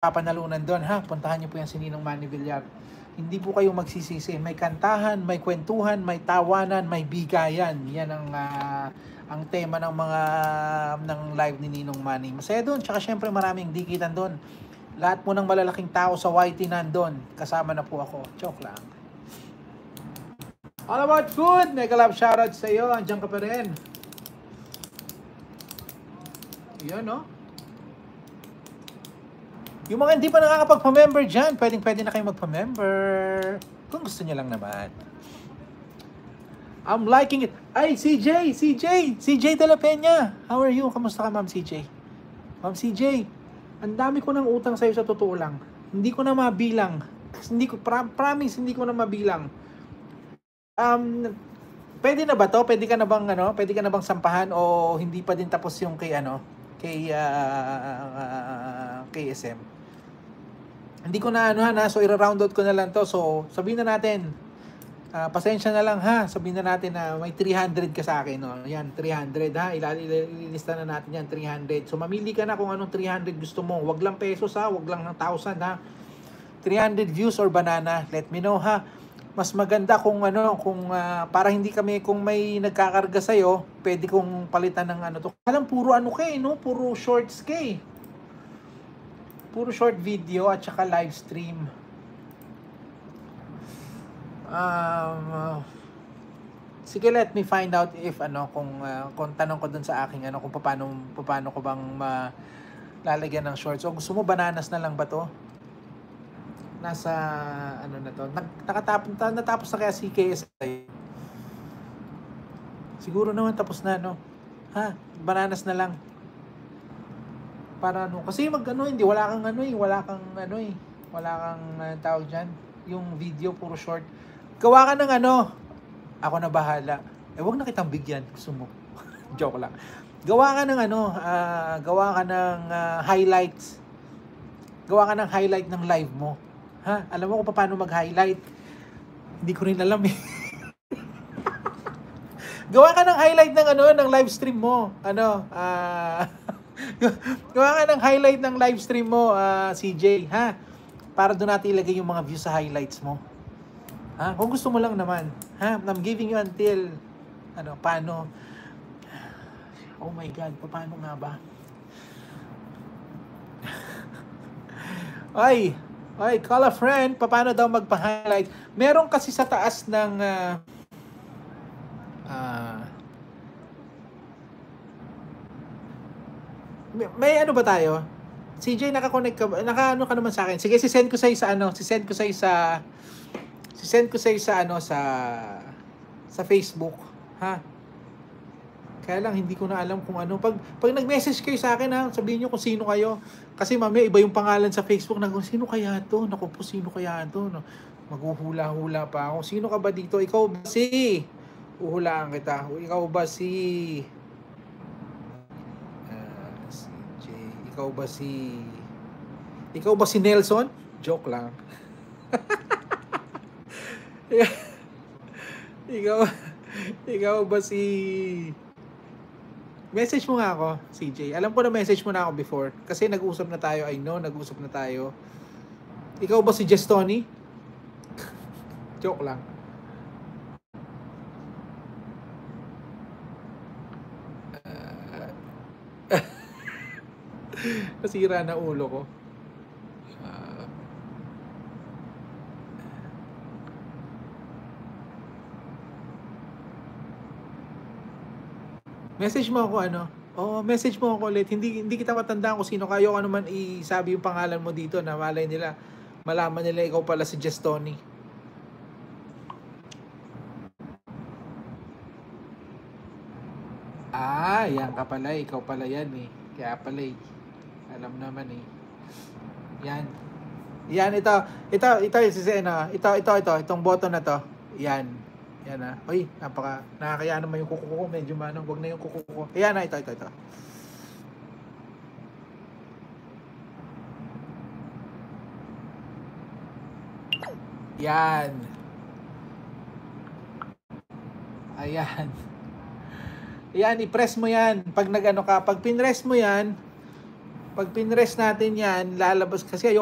papanalunan doon, ha? Puntahan niyo po yan si Ninong Manny Villar. Hindi po kayo magsisisi. May kantahan, may kwentuhan, may tawanan, may bigayan. Yan ang tema ng mga ng live ni Ninong Manny. Masaya doon. Tsaka syempre maraming dikitan doon. Lahat po ng malalaking tao sa YT nandun. Kasama na po ako. Joke lang. All about food. Mega love shoutout sa iyo. Andiyan ka pa rin. Yan, no? Yung mga hindi pa nakakapagpa-member dyan, pwede na kayo magpa-member. Kung gusto niya lang naman. I'm liking it. Ay, CJ De La Peña. How are you? Kamusta ka, Ma'am CJ? Ma'am CJ, ang dami ko ng utang sa'yo sa totoo lang. Hindi ko na mabilang. Promise, hindi ko na mabilang. Pwede na ba to? Pwede ka na bang sampahan o hindi pa din tapos yung kay SM? Hindi ko na so i-round out ko na lang to. So sabihin na natin, pasensya na lang ha. Sabihin na natin na may 300 ka sa akin, no. Yan 300 ha. Ililista na natin yan 300. So mamili ka na kung anong 300 gusto mo. Wag lang pesos ha, wag lang ng 1,000 ha. 300 views or banana, let me know ha. Mas maganda kung para hindi kami, kung may nagkakarga sa'yo, pwede kong palitan ng to. Alam, puro no? Puro shorts puro short video at saka live stream. Sige, let me find out if kung tanong ko dun sa aking kung paano ko bang lalagyan ng shorts. O gusto mo bananas na lang ba to? Nasa na to. Natapos na kaya si KSI. Siguro naman tapos na, no? Ha? Bananas na lang. Para kasi hindi wala kang tawag diyan. Yung video puro short. Gawa ka ng ako na bahala. Wag na kitang bigyan, gusto mo. Joke lang. Gawa ka ng highlights. Gawa ka ng highlight ng live mo. Ha? Alam mo kung paano mag-highlight? Hindi ko rin alam eh. Gawa ka ng highlight ng live stream mo. Gawa ka ng highlight ng live stream mo, CJ, ha? Para doon natin ilagay yung mga views sa highlights mo. Ha? Kung gusto mo lang naman, ha? I'm giving you until paano? Oh my God, paano nga ba? Ay, call a friend. Paano daw magpa-highlight? Meron kasi sa taas ng may ba tayo? CJ, naka-connect ka ba? Naka ka naman sa akin. Sige, sisend ko sa Facebook, ha? Kaya lang hindi ko na alam kung pag nag-message kayo sa akin, ha, sabihin niyo kung sino kayo. Kasi mamaya iba yung pangalan sa Facebook na sino kaya to? Naku po, sino kaya to? No? Maghuhula-hula pa ako. Sino ka ba dito? Ikaw ba si? Uhulaan kita. Ikaw ba si CJ? Ikaw ba si Nelson? Joke lang. Ikaw ba si... Message mo nga ako, CJ. Alam ko na message mo na ako before. Kasi nag-usap na tayo. I know, nag-usap na tayo. Ikaw ba si Jestoni? Joke lang. Nasira na ulo ko. Message mo ako message mo ako ulit. Hindi kita matandaan kung sino kayo. Ano man isabi yung pangalan mo dito na malay nila, malaman nila ikaw pala si Jestoni. Yan ka pala. Ikaw pala yan eh. Kaya pala eh. Alam naman eh. Yan. Itong button na to. Yan. Yan na. Uy, nakakaya naman yung kuko ko. Medyo wag na yung kuko ko. Ayan na, ito. Yan. Ayan. Ayan, i-press mo yan. Pag pag pinress mo yan, Pag pinrest natin yan, lalabas kasi